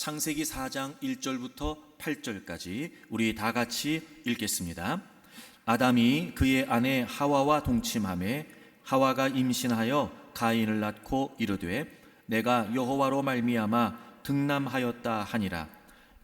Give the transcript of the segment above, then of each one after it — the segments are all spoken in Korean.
창세기 4장 1절부터 8절까지 우리 다 같이 읽겠습니다. 아담이 그의 아내 하와와 동침하매 하와가 임신하여 가인을 낳고 이르되 내가 여호와로 말미암아 등남하였다 하니라.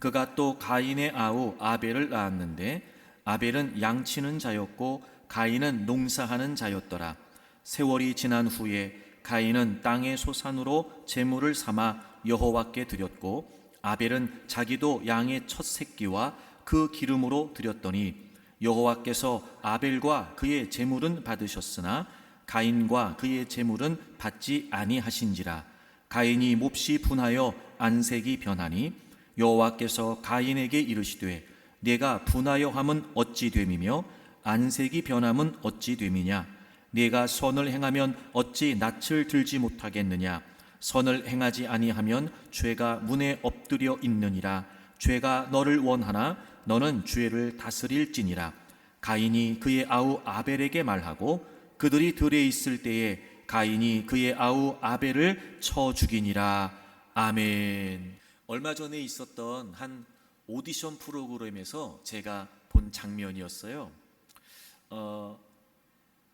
그가 또 가인의 아우 아벨을 낳았는데 아벨은 양치는 자였고 가인은 농사하는 자였더라. 세월이 지난 후에 가인은 땅의 소산으로 제물을 삼아 여호와께 드렸고 아벨은 자기도 양의 첫 새끼와 그 기름으로 드렸더니 여호와께서 아벨과 그의 제물은 받으셨으나 가인과 그의 제물은 받지 아니하신지라. 가인이 몹시 분하여 안색이 변하니 여호와께서 가인에게 이르시되 네가 분하여 함은 어찌 됨이며 안색이 변함은 어찌 됨이냐. 네가 선을 행하면 어찌 낯을 들지 못하겠느냐. 선을 행하지 아니하면 죄가 문에 엎드려 있느니라. 죄가 너를 원하나 너는 죄를 다스릴지니라. 가인이 그의 아우 아벨에게 말하고 그들이 들에 있을 때에 가인이 그의 아우 아벨을 쳐 죽이니라. 아멘. 얼마 전에 있었던 한 오디션 프로그램에서 제가 본 장면이었어요.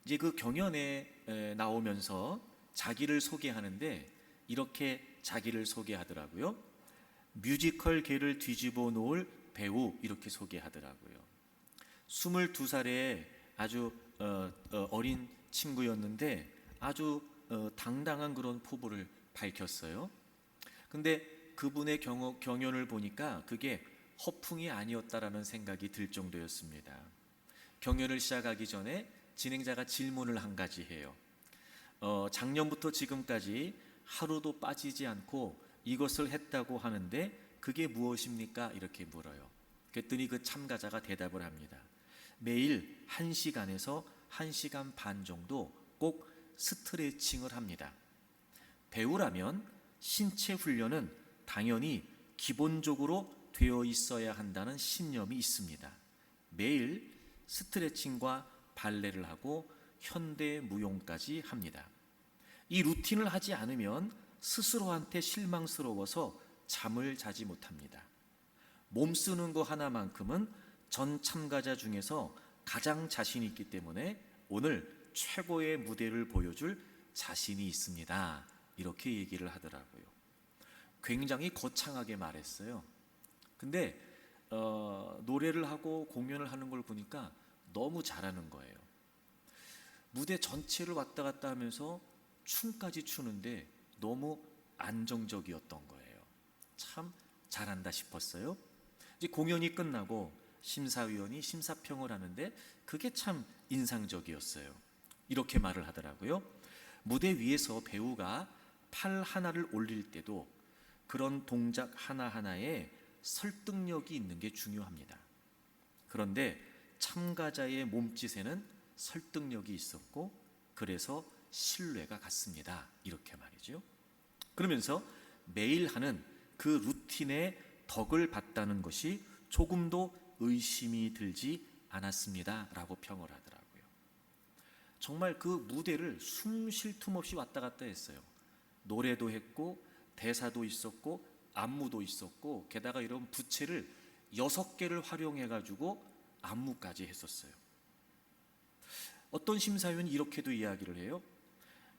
이제 그 경연에 나오면서 자기를 소개하는데 이렇게 자기를 소개하더라고요. 뮤지컬계를 뒤집어 놓을 배우, 이렇게 소개하더라고요. 22살의 아주 어린 친구였는데 아주 당당한 그런 포부를 밝혔어요. 근데 그분의 경연을 보니까 그게 허풍이 아니었다라는 생각이 들 정도였습니다. 경연을 시작하기 전에 진행자가 질문을 한 가지 해요. 작년부터 지금까지 하루도 빠지지 않고 이것을 했다고 하는데 그게 무엇입니까? 이렇게 물어요. 그랬더니 그 참가자가 대답을 합니다. 매일 1시간에서 1시간 반 정도 꼭 스트레칭을 합니다. 배우라면 신체 훈련은 당연히 기본적으로 되어 있어야 한다는 신념이 있습니다. 매일 스트레칭과 발레를 하고 현대 무용까지 합니다. 이 루틴을 하지 않으면 스스로한테 실망스러워서 잠을 자지 못합니다. 몸 쓰는 거 하나만큼은 전 참가자 중에서 가장 자신 있기 때문에 오늘 최고의 무대를 보여줄 자신이 있습니다. 이렇게 얘기를 하더라고요. 굉장히 거창하게 말했어요. 근데 노래를 하고 공연을 하는 걸 보니까 너무 잘하는 거예요. 무대 전체를 왔다 갔다 하면서 춤까지 추는데 너무 안정적이었던 거예요. 참 잘한다 싶었어요. 이제 공연이 끝나고 심사위원이 심사평을 하는데 그게 참 인상적이었어요. 이렇게 말을 하더라고요. 무대 위에서 배우가 팔 하나를 올릴 때도 그런 동작 하나하나에 설득력이 있는 게 중요합니다. 그런데 참가자의 몸짓에는 설득력이 있었고 그래서 신뢰가 갔습니다. 이렇게 말이죠. 그러면서 매일 하는 그 루틴의 덕을 봤다는 것이 조금도 의심이 들지 않았습니다. 라고 평을 하더라고요. 정말 그 무대를 숨 쉴 틈 없이 왔다 갔다 했어요. 노래도 했고 대사도 있었고 안무도 있었고 게다가 이런 부채를 6개를 활용해가지고 안무까지 했었어요. 어떤 심사위원이 이렇게도 이야기를 해요.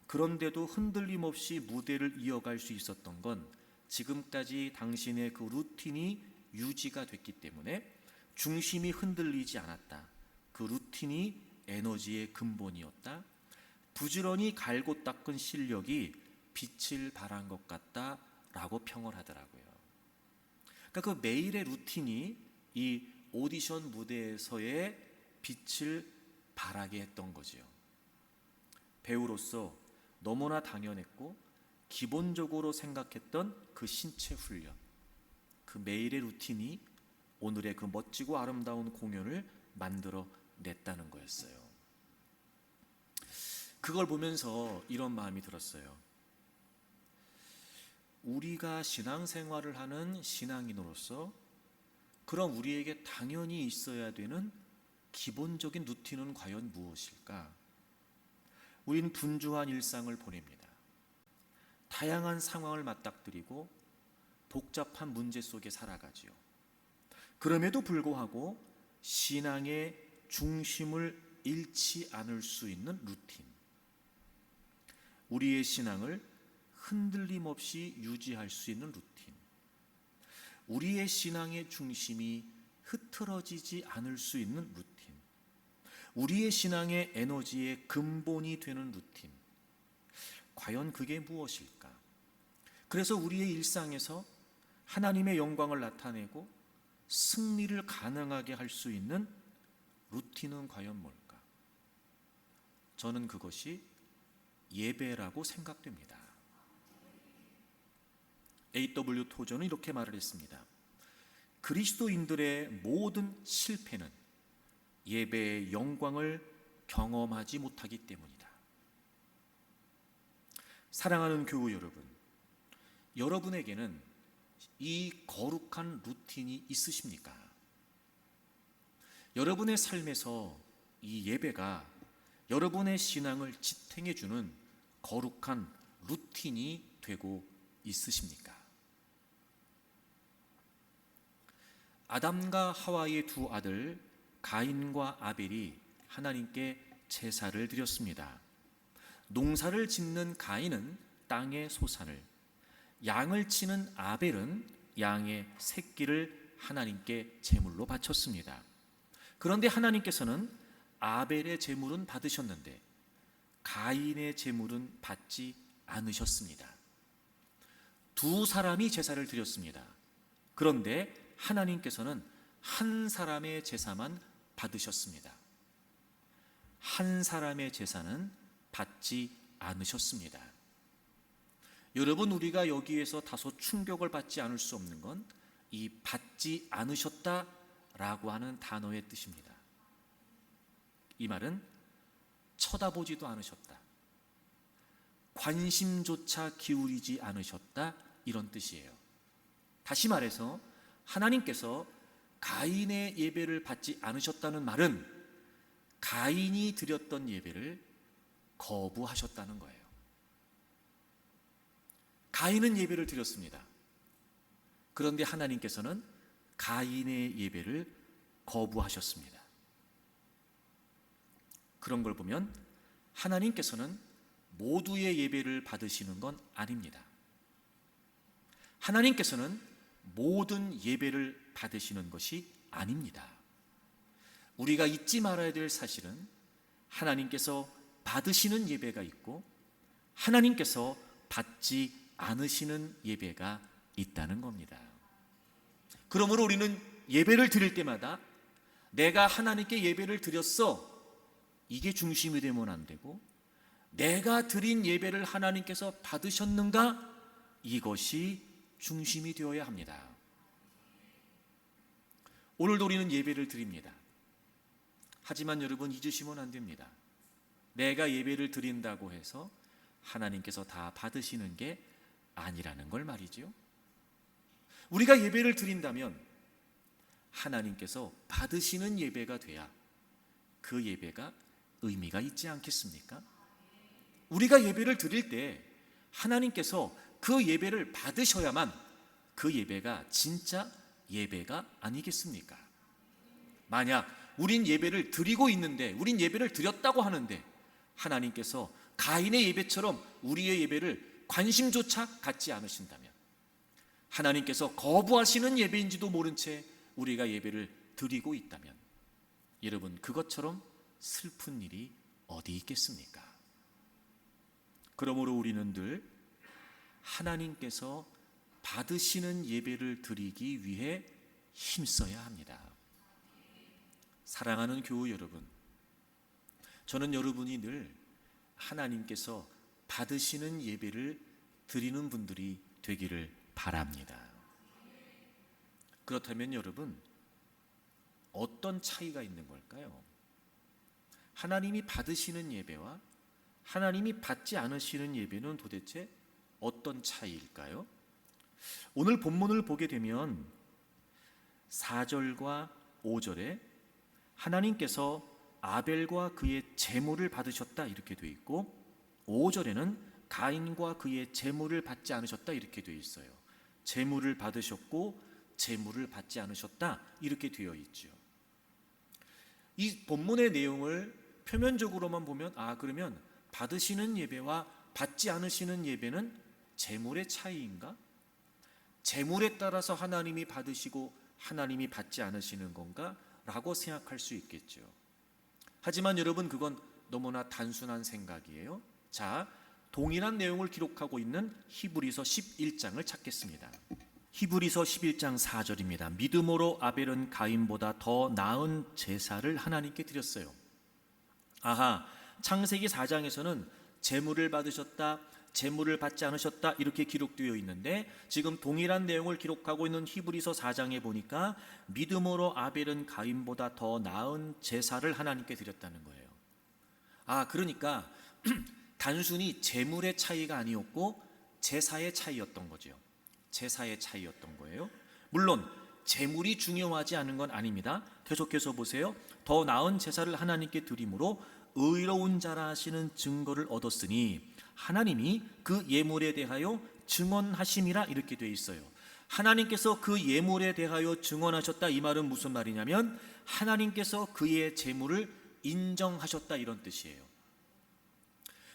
그런데도 흔들림 없이 무대를 이어갈 수 있었던 건 지금까지 당신의 그 루틴이 유지가 됐기 때문에 중심이 흔들리지 않았다. 그 루틴이 에너지의 근본이었다. 부지런히 갈고 닦은 실력이 빛을 발한 것 같다 라고 평을 하더라고요. 그러니까 그 매일의 루틴이 이 오디션 무대에서의 빛을 발하게 했던 거지요. 배우로서 너무나 당연했고 기본적으로 생각했던 그 신체 훈련, 그 매일의 루틴이 오늘의 그 멋지고 아름다운 공연을 만들어 냈다는 거였어요. 그걸 보면서 이런 마음이 들었어요. 우리가 신앙생활을 하는 신앙인으로서 그럼 우리에게 당연히 있어야 되는 기본적인 루틴은 과연 무엇일까? 우리는 분주한 일상을 보냅니다. 다양한 상황을 맞닥뜨리고 복잡한 문제 속에 살아가지요. 그럼에도 불구하고 신앙의 중심을 잃지 않을 수 있는 루틴, 우리의 신앙을 흔들림 없이 유지할 수 있는 루틴, 우리의 신앙의 중심이 흐트러지지 않을 수 있는 루틴, 우리의 신앙의 에너지의 근본이 되는 루틴, 과연 그게 무엇일까? 그래서 우리의 일상에서 하나님의 영광을 나타내고 승리를 가능하게 할 수 있는 루틴은 과연 뭘까? 저는 그것이 예배라고 생각됩니다. A.W. 토저는 이렇게 말을 했습니다. 그리스도인들의 모든 실패는 예배의 영광을 경험하지 못하기 때문이다. 사랑하는 교우 여러분, 여러분에게는 이 거룩한 루틴이 있으십니까? 여러분의 삶에서 이 예배가 여러분의 신앙을 지탱해주는 거룩한 루틴이 되고 있으십니까? 아담과 하와의 두 아들 가인과 아벨이 하나님께 제사를 드렸습니다. 농사를 짓는 가인은 땅의 소산을, 양을 치는 아벨은 양의 새끼를 하나님께 제물로 바쳤습니다. 그런데 하나님께서는 아벨의 제물은 받으셨는데 가인의 제물은 받지 않으셨습니다. 두 사람이 제사를 드렸습니다. 그런데 하나님께서는 한 사람의 제사만 받으셨습니다. 한 사람의 제사는 받지 않으셨습니다. 여러분, 우리가 여기에서 다소 충격을 받지 않을 수 없는 건 이 받지 않으셨다라고 하는 단어의 뜻입니다. 이 말은 쳐다보지도 않으셨다, 관심조차 기울이지 않으셨다, 이런 뜻이에요. 다시 말해서 하나님께서 가인의 예배를 받지 않으셨다는 말은 가인이 드렸던 예배를 거부하셨다는 거예요. 가인은 예배를 드렸습니다. 그런데 하나님께서는 가인의 예배를 거부하셨습니다. 그런 걸 보면 하나님께서는 모두의 예배를 받으시는 건 아닙니다. 하나님께서는 모든 예배를 받으시는 것이 아닙니다. 우리가 잊지 말아야 될 사실은 하나님께서 받으시는 예배가 있고 하나님께서 받지 않으시는 예배가 있다는 겁니다. 그러므로 우리는 예배를 드릴 때마다 내가 하나님께 예배를 드렸어, 이게 중심이 되면 안 되고 내가 드린 예배를 하나님께서 받으셨는가, 이것이 중심이 되어야 합니다. 오늘도 우리는 예배를 드립니다. 하지만 여러분, 잊으시면 안 됩니다. 내가 예배를 드린다고 해서 하나님께서 다 받으시는 게 아니라는 걸 말이죠. 우리가 예배를 드린다면 하나님께서 받으시는 예배가 돼야 그 예배가 의미가 있지 않겠습니까? 우리가 예배를 드릴 때 하나님께서 그 예배를 받으셔야만 그 예배가 진짜 예배가 아니겠습니까? 만약 우린 예배를 드리고 있는데, 우린 예배를 드렸다고 하는데 하나님께서 가인의 예배처럼 우리의 예배를 관심조차 갖지 않으신다면, 하나님께서 거부하시는 예배인지도 모른 채 우리가 예배를 드리고 있다면, 여러분, 그것처럼 슬픈 일이 어디 있겠습니까? 그러므로 우리는 늘 하나님께서 받으시는 예배를 드리기 위해 힘써야 합니다. 사랑하는 교우 여러분, 저는 여러분이 늘 하나님께서 받으시는 예배를 드리는 분들이 되기를 바랍니다. 그렇다면 여러분, 어떤 차이가 있는 걸까요? 하나님이 받으시는 예배와 하나님이 받지 않으시는 예배는 도대체 어떤 차이일까요? 오늘 본문을 보게 되면 4절과 5절에 하나님께서 아벨과 그의 제물을 받으셨다, 이렇게 되어 있고 5절에는 가인과 그의 제물을 받지 않으셨다, 이렇게 되어 있어요. 제물을 받으셨고 제물을 받지 않으셨다 이렇게 되어 있죠. 이 본문의 내용을 표면적으로만 보면 그러면 받으시는 예배와 받지 않으시는 예배는 제물의 차이인가? 제물에 따라서 하나님이 받으시고 하나님이 받지 않으시는 건가? 라고 생각할 수 있겠죠. 하지만 여러분, 그건 너무나 단순한 생각이에요. 자, 동일한 내용을 기록하고 있는 히브리서 11장을 찾겠습니다. 히브리서 11장 4절입니다. 믿음으로 아벨은 가인보다 더 나은 제사를 하나님께 드렸어요. 창세기 4장에서는 제물을 받으셨다, 제물을 받지 않으셨다 이렇게 기록되어 있는데, 지금 동일한 내용을 기록하고 있는 히브리서 4장에 보니까 믿음으로 아벨은 가인보다 더 나은 제사를 하나님께 드렸다는 거예요. 그러니까 단순히 제물의 차이가 아니었고 제사의 차이였던 거죠. 제사의 차이였던 거예요. 물론 제물이 중요하지 않은 건 아닙니다. 계속해서 보세요. 더 나은 제사를 하나님께 드림으로 의로운 자라 하시는 증거를 얻었으니 하나님이 그 예물에 대하여 증언하심이라 이렇게 되어 있어요. 하나님께서 그 예물에 대하여 증언하셨다, 이 말은 무슨 말이냐면 하나님께서 그의 제물을 인정하셨다 이런 뜻이에요.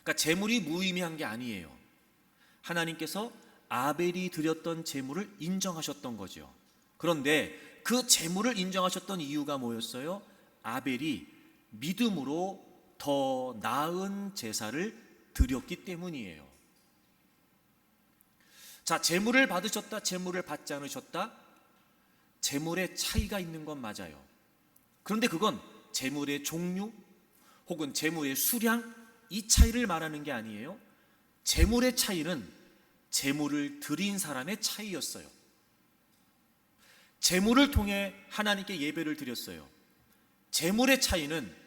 그러니까 제물이 무의미한 게 아니에요. 하나님께서 아벨이 드렸던 제물을 인정하셨던 거죠. 그런데 그 제물을 인정하셨던 이유가 뭐였어요? 아벨이 믿음으로 더 나은 제사를 드렸기 때문이에요. 자, 제물을 받으셨다, 제물을 받지 않으셨다, 제물의 차이가 있는 건 맞아요. 그런데 그건 제물의 종류 혹은 제물의 수량, 이 차이를 말하는 게 아니에요. 제물의 차이는 제물을 드린 사람의 차이였어요. 제물을 통해 하나님께 예배를 드렸어요. 제물의 차이는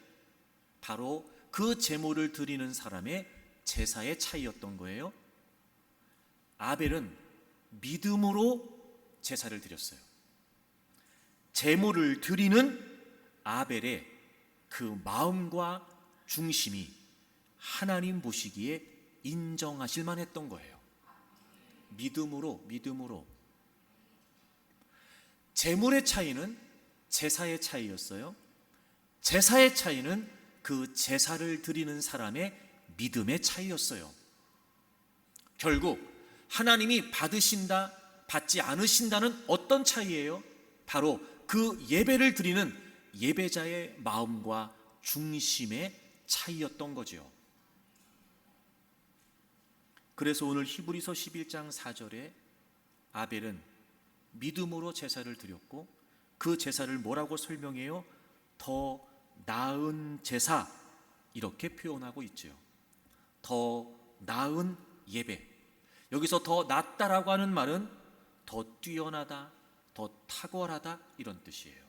바로 그 제물을 드리는 사람의 제사의 차이였던 거예요. 아벨은 믿음으로 제사를 드렸어요. 제물을 드리는 아벨의 그 마음과 중심이 하나님 보시기에 인정하실 만했던 거예요. 믿음으로. 제물의 차이는 제사의 차이였어요. 제사의 차이는 그 제사를 드리는 사람의 믿음의 차이였어요. 결국 하나님이 받으신다, 받지 않으신다는 어떤 차이예요? 바로 그 예배를 드리는 예배자의 마음과 중심의 차이였던 거죠. 그래서 오늘 히브리서 11장 4절에 아벨은 믿음으로 제사를 드렸고 그 제사를 뭐라고 설명해요? 더 나은 제사, 이렇게 표현하고 있죠. 더 나은 예배. 여기서 더 낫다라고 하는 말은 더 뛰어나다, 더 탁월하다 이런 뜻이에요.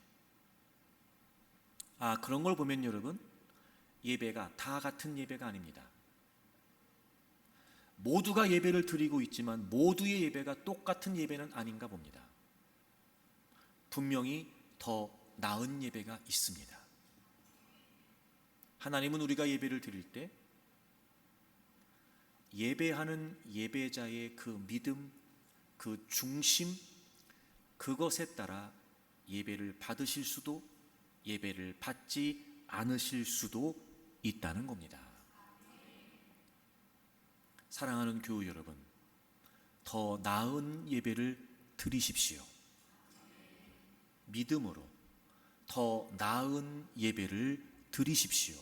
그런 걸 보면 여러분, 예배가 다 같은 예배가 아닙니다. 모두가 예배를 드리고 있지만 모두의 예배가 똑같은 예배는 아닌가 봅니다. 분명히 더 나은 예배가 있습니다. 하나님은 우리가 예배를 드릴 때 예배하는 예배자의 그 믿음, 그 중심, 그것에 따라 예배를 받으실 수도 예배를 받지 않으실 수도 있다는 겁니다. 사랑하는 교우 여러분, 더 나은 예배를 드리십시오. 믿음으로 더 나은 예배를 드리십시오.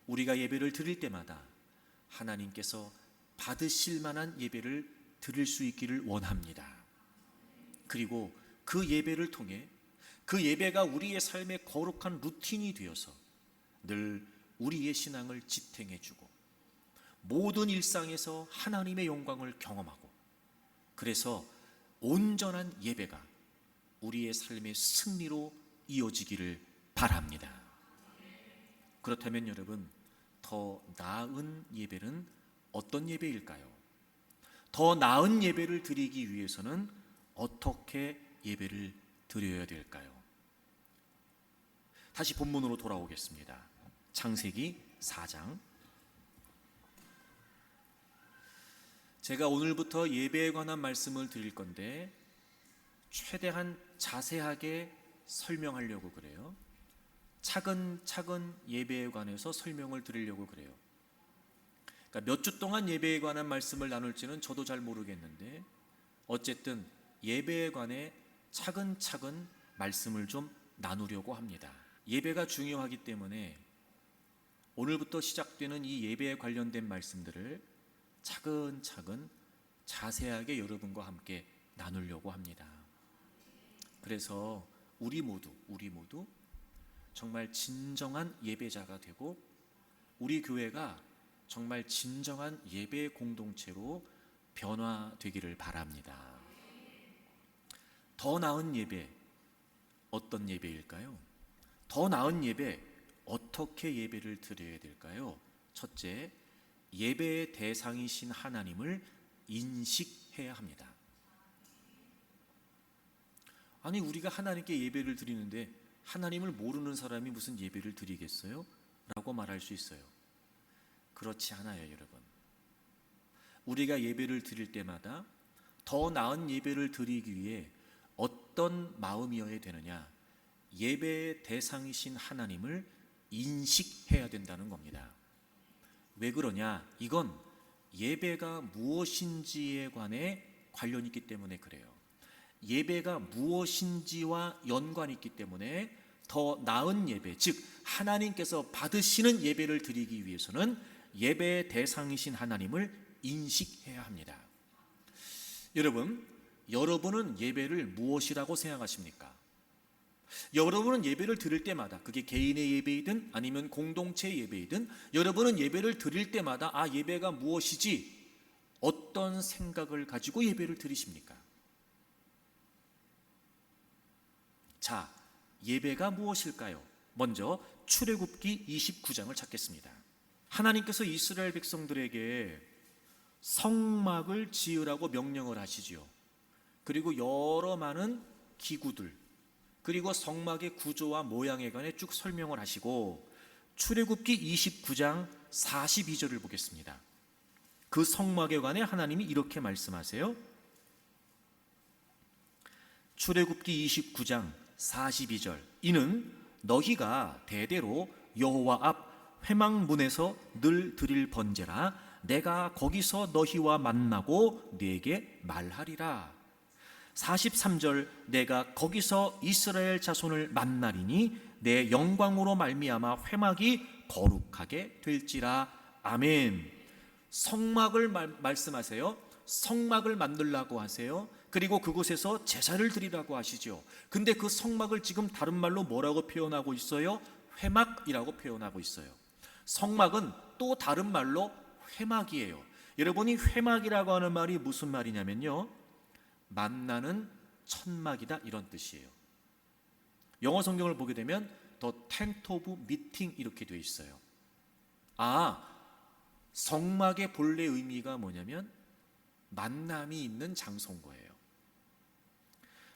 우리가 예배를 드릴 때마다 하나님께서 받으실 만한 예배를 드릴 수 있기를 원합니다. 그리고 그 예배를 통해 그 예배가 우리의 삶의 거룩한 루틴이 되어서 늘 우리의 신앙을 지탱해주고 모든 일상에서 하나님의 영광을 경험하고, 그래서 온전한 예배가 우리의 삶의 승리로 이어지기를 바랍니다. 그렇다면 여러분, 더 나은 예배는 어떤 예배일까요? 더 나은 예배를 드리기 위해서는 어떻게 예배를 드려야 될까요? 다시 본문으로 돌아오겠습니다. 창세기 4장. 제가 오늘부터 예배에 관한 말씀을 드릴 건데 최대한 자세하게 설명하려고 그래요. 차근차근 예배에 관해서 설명을 드리려고 그래요. 그러니까 몇 주 동안 예배에 관한 말씀을 나눌지는 저도 잘 모르겠는데 어쨌든 예배에 관해 차근차근 말씀을 좀 나누려고 합니다. 예배가 중요하기 때문에 오늘부터 시작되는 이 예배에 관련된 말씀들을 차근차근 자세하게 여러분과 함께 나누려고 합니다. 그래서 우리 모두 정말 진정한 예배자가 되고 우리 교회가 정말 진정한 예배 공동체로 변화되기를 바랍니다. 더 나은 예배, 어떤 예배일까요? 더 나은 예배, 어떻게 예배를 드려야 될까요? 첫째, 예배의 대상이신 하나님을 인식해야 합니다. 아니, 우리가 하나님께 예배를 드리는데 하나님을 모르는 사람이 무슨 예배를 드리겠어요? 라고 말할 수 있어요. 그렇지 않아요, 여러분. 우리가 예배를 드릴 때마다 더 나은 예배를 드리기 위해 어떤 마음이어야 되느냐? 예배의 대상이신 하나님을 인식해야 된다는 겁니다. 왜 그러냐? 이건 예배가 무엇인지에 관해 관련이 있기 때문에 그래요. 예배가 무엇인지와 연관이 있기 때문에 더 나은 예배, 즉 하나님께서 받으시는 예배를 드리기 위해서는 예배의 대상이신 하나님을 인식해야 합니다. 여러분은 예배를 무엇이라고 생각하십니까? 여러분은 예배를 드릴 때마다, 그게 개인의 예배이든 아니면 공동체의 예배이든, 여러분은 예배를 드릴 때마다 예배가 무엇이지? 어떤 생각을 가지고 예배를 드리십니까? 자, 예배가 무엇일까요? 먼저 출애굽기 29장을 찾겠습니다. 하나님께서 이스라엘 백성들에게 성막을 지으라고 명령을 하시지요. 그리고 여러 많은 기구들, 그리고 성막의 구조와 모양에 관해 쭉 설명을 하시고 출애굽기 29장 42절을 보겠습니다. 그 성막에 관해 하나님이 이렇게 말씀하세요. 출애굽기 29장 42절, 이는 너희가 대대로 여호와 앞 회막문에서 늘 드릴 번제라. 내가 거기서 너희와 만나고 네게 말하리라. 43절, 내가 거기서 이스라엘 자손을 만나리니 내 영광으로 말미암아 회막이 거룩하게 될지라. 아멘. 성막을 말씀하세요. 성막을 만들라고 하세요. 그리고 그곳에서 제사를 드리라고 하시죠. 근데 그 성막을 지금 다른 말로 뭐라고 표현하고 있어요? 회막이라고 표현하고 있어요. 성막은 또 다른 말로 회막이에요. 여러분이 회막이라고 하는 말이 무슨 말이냐면요, 만나는 천막이다, 이런 뜻이에요. 영어 성경을 보게 되면 The Tent of Meeting 이렇게 되어 있어요. 성막의 본래 의미가 뭐냐면 만남이 있는 장소인 거예요.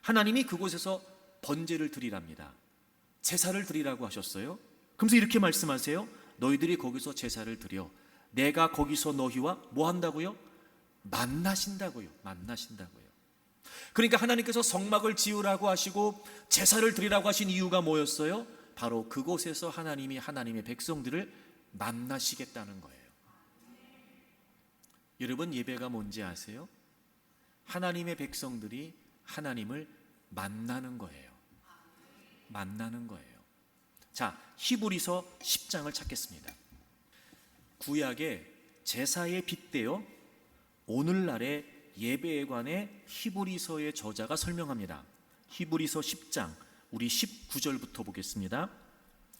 하나님이 그곳에서 번제를 드리랍니다. 제사를 드리라고 하셨어요. 그러면서 이렇게 말씀하세요. 너희들이 거기서 제사를 드려. 내가 거기서 너희와 뭐 한다고요? 만나신다고요. 그러니까 하나님께서 성막을 지으라고 하시고 제사를 드리라고 하신 이유가 뭐였어요? 바로 그곳에서 하나님이 하나님의 백성들을 만나시겠다는 거예요. 여러분, 예배가 뭔지 아세요? 하나님의 백성들이 하나님을 만나는 거예요. 자, 히브리서 10장을 찾겠습니다. 구약의 제사에 빗대어 오늘날의 예배에 관해 히브리서의 저자가 설명합니다. 히브리서 10장 우리 19절부터 보겠습니다.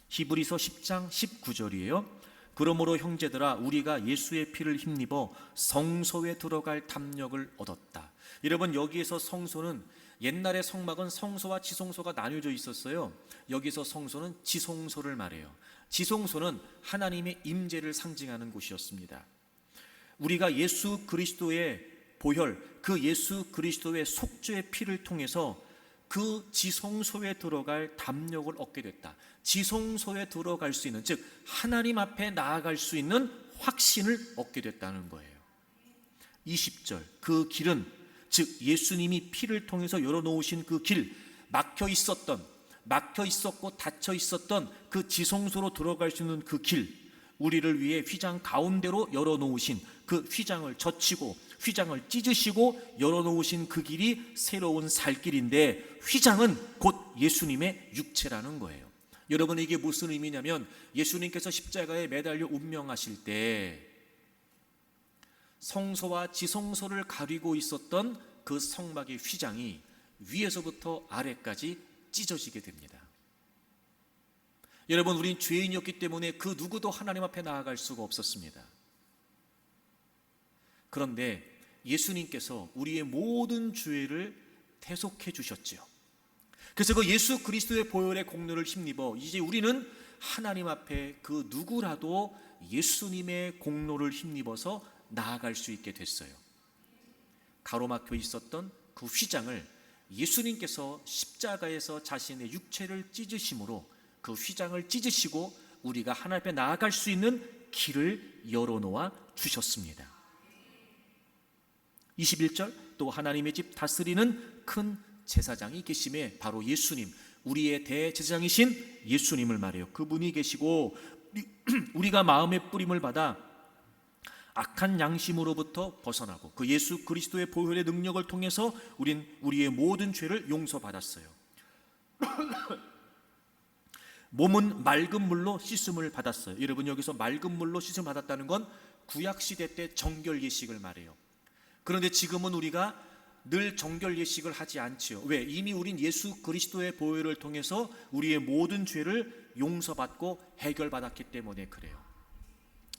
히브리서 10장 19절이에요. 그러므로 형제들아, 우리가 예수의 피를 힘입어 성소에 들어갈 담력을 얻었다. 여러분, 여기에서 성소는, 옛날의 성막은 성소와 지성소가 나뉘어져 있었어요. 여기서 성소는 지성소를 말해요. 지성소는 하나님의 임재를 상징하는 곳이었습니다. 우리가 예수 그리스도의 보혈, 그 예수 그리스도의 속죄의 피를 통해서 그 지성소에 들어갈 담력을 얻게 됐다. 지성소에 들어갈 수 있는, 즉 하나님 앞에 나아갈 수 있는 확신을 얻게 됐다는 거예요. 20절, 그 길은 즉 예수님이 피를 통해서 열어놓으신 그 길, 막혀 있었고 닫혀 있었던 그 지성소로 들어갈 수 있는 그 길, 우리를 위해 휘장 가운데로 열어놓으신 그 휘장을 젖히고 휘장을 찢으시고 열어놓으신 그 길이 새로운 살 길인데, 휘장은 곧 예수님의 육체라는 거예요. 여러분, 이게 무슨 의미냐면 예수님께서 십자가에 매달려 운명하실 때 성소와 지성소를 가리고 있었던 그 성막의 휘장이 위에서부터 아래까지 찢어지게 됩니다. 여러분, 우린 죄인이었기 때문에 그 누구도 하나님 앞에 나아갈 수가 없었습니다. 그런데 예수님께서 우리의 모든 죄를 대속해 주셨지요. 그래서 그 예수 그리스도의 보혈의 공로를 힘입어 이제 우리는 하나님 앞에 그 누구라도 예수님의 공로를 힘입어서 나아갈 수 있게 됐어요. 가로막혀 있었던 그 휘장을 예수님께서 십자가에서 자신의 육체를 찢으심으로 그 휘장을 찢으시고 우리가 하나님 앞에 나아갈 수 있는 길을 열어놓아 주셨습니다. 21절, 또 하나님의 집 다스리는 큰 제사장이 계심에, 바로 예수님, 우리의 대제사장이신 예수님을 말해요. 그분이 계시고 우리가 마음의 뿌림을 받아 악한 양심으로부터 벗어나고 그 예수 그리스도의 보혈의 능력을 통해서 우리의 모든 죄를 용서받았어요. 몸은 맑은 물로 씻음을 받았어요. 여러분, 여기서 맑은 물로 씻음을 받았다는 건 구약시대 때 정결 예식을 말해요. 그런데 지금은 우리가 늘 정결 예식을 하지 않지요. 왜? 이미 우린 예수 그리스도의 보혈을 통해서 우리의 모든 죄를 용서받고 해결받았기 때문에 그래요.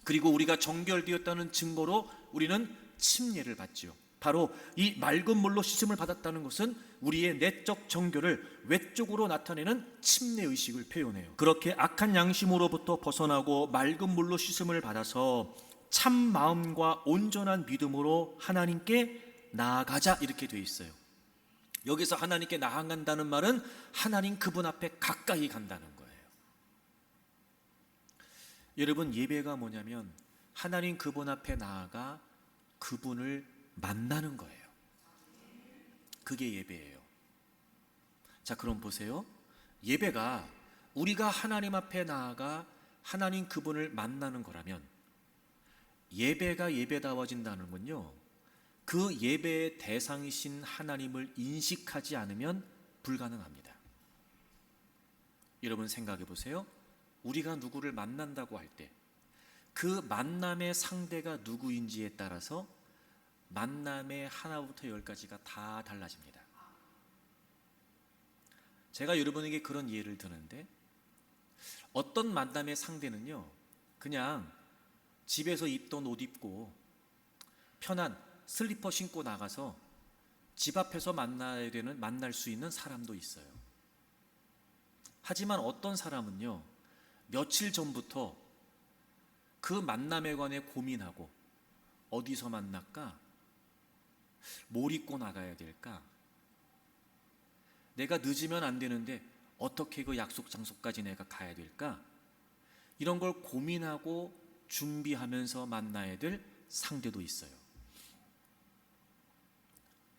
그리고 우리가 정결되었다는 증거로 우리는 침례를 받지요. 바로 이 맑은 물로 씻음을 받았다는 것은 우리의 내적 정결을 외적으로 나타내는 침례 의식을 표현해요. 그렇게 악한 양심으로부터 벗어나고 맑은 물로 씻음을 받아서 참 마음과 온전한 믿음으로 하나님께 나아가자, 이렇게 되어 있어요. 여기서 하나님께 나아간다는 말은 하나님 그분 앞에 가까이 간다는 거예요. 여러분, 예배가 뭐냐면 하나님 그분 앞에 나아가 그분을 만나는 거예요. 그게 예배예요. 자, 그럼 보세요. 예배가 우리가 하나님 앞에 나아가 하나님 그분을 만나는 거라면, 예배가 예배다워진다는 건요, 그 예배의 대상이신 하나님을 인식하지 않으면 불가능합니다. 여러분, 생각해 보세요. 우리가 누구를 만난다고 할 때 그 만남의 상대가 누구인지에 따라서 만남의 하나부터 열까지가 다 달라집니다. 제가 여러분에게 그런 예를 드는데, 어떤 만남의 상대는요, 그냥 집에서 입던 옷 입고 편한 슬리퍼 신고 나가서 집 앞에서 만날 수 있는 사람도 있어요. 하지만 어떤 사람은요, 며칠 전부터 그 만남에 관해 고민하고, 어디서 만날까? 뭘 입고 나가야 될까? 내가 늦으면 안 되는데 어떻게 그 약속 장소까지 내가 가야 될까? 이런 걸 고민하고 준비하면서 만나야 될 상대도 있어요.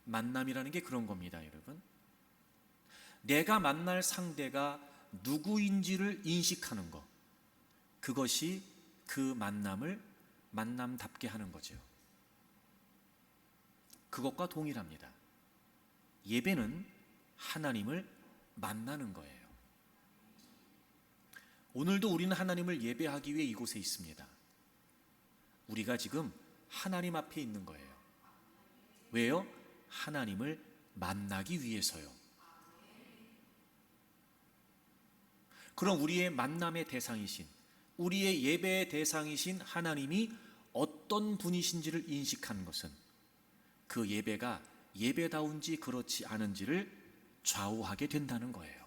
만남이라는 게 그런 겁니다, 여러분. 내가 만날 상대가 누구인지를 인식하는 것, 그것이 그 만남을 만남답게 하는 거죠. 그것과 동일합니다. 예배는 하나님을 만나는 거예요. 오늘도 우리는 하나님을 예배하기 위해 이곳에 있습니다. 우리가 지금 하나님 앞에 있는 거예요. 왜요? 하나님을 만나기 위해서요. 그럼 우리의 만남의 대상이신, 우리의 예배의 대상이신 하나님이 어떤 분이신지를 인식하는 것은 그 예배가 예배다운지 그렇지 않은지를 좌우하게 된다는 거예요.